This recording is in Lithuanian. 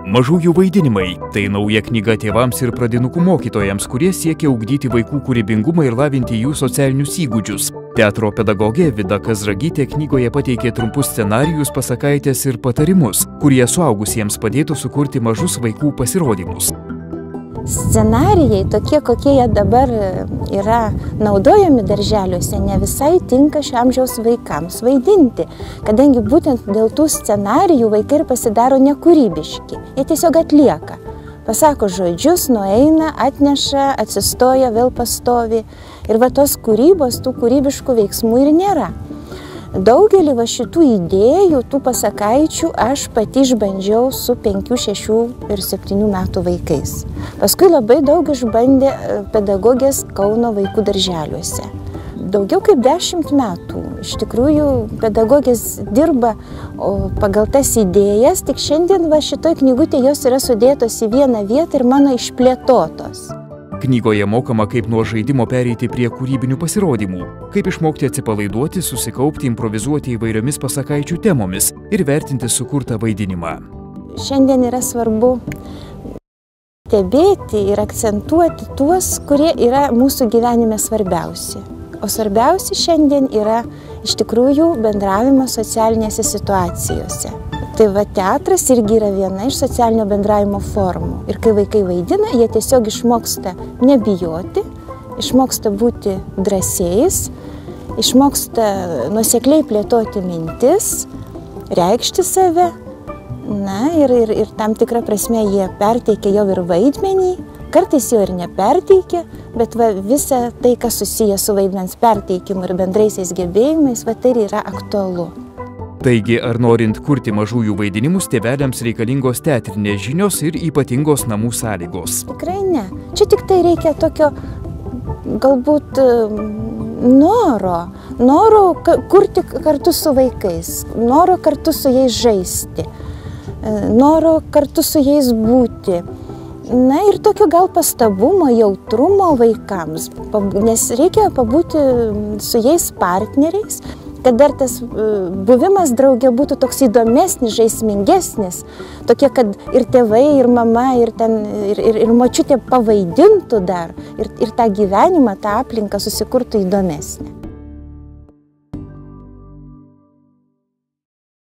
Mažųjų vaidinimai – tai nauja knyga tėvams ir pradinukų mokytojams, kurie siekia ugdyti vaikų kūrybingumą ir lavinti jų socialinius įgūdžius. Teatro pedagogė Vida Kazragytė knygoje pateikė trumpus scenarijus, pasakaites ir patarimus, kurie suaugusiems padėtų sukurti mažus vaikų pasirodymus. Scenarijai, tokie kokie jie dabar yra naudojami darželiuose, ne visai tinka šio amžiaus vaikams vaidinti, kadangi būtent dėl tų scenarijų vaikai ir pasidaro nekūrybiški. Jie tiesiog atlieka. Pasako žodžius, nueina, atneša, atsistoja, vėl pastovi. Ir va tos kūrybos, tų kūrybiškų veiksmų ir nėra. Daugelį va šitų idėjų, tų pasakaičių aš pati išbandžiau su 5, 6 ir 7 metų vaikais. Paskui labai daug išbandė pedagogės Kauno vaikų darželiuose. Daugiau kaip 10 metų. Iš tikrųjų, pedagogės dirba pagal tas idėjas, tik šiandien va šitoj knygutė jos yra sudėtos į vieną vietą ir mano išplėtotos. Knygoje mokama, kaip nuo žaidimo pereiti prie kūrybinių pasirodymų, kaip išmokti atsipalaiduoti, susikaupti, improvizuoti įvairiomis pasakaičių temomis ir vertinti sukurtą vaidinimą. Šiandien yra svarbu stebėti ir akcentuoti tuos, kurie yra mūsų gyvenime svarbiausi. O svarbiausi šiandien yra iš tikrųjų bendravimas socialinėse situacijose. Tai va teatras irgi yra viena iš socialinio bendravimo formų. Ir kai vaikai vaidina, jie tiesiog išmoksta nebijoti, išmoksta būti drąsiais, išmoksta nuosekliai plėtoti mintis, reikšti save. Na ir tam tikrą prasme jie perteikia jau ir vaidmenį, kartais jo ir neperteikia, bet va visa tai, kas susiję su vaidmens perteikimu ir bendraisiais gebėjimais, va tai yra aktualu. Taigi, ar norint kurti mažųjų vaidinimus, tėveliams reikalingos teatrinės žinios ir ypatingos namų sąlygos? Tikrai ne. Čia tik tai reikia tokio, galbūt, noro kurti kartu su vaikais, noro kartu su jais žaisti, noro kartu su jais būti. Na ir tokio gal pastabumo, jautrumo vaikams, nes reikia pabūti su jais partneriais, kad dar tas buvimas drauge būtų toks įdomesnis, žaismingesnis, tokie, kad ir tėvai, ir mama, ir močiutė pavaidintų dar, ir tą gyvenimą, tą aplinką susikurtų įdomesnį.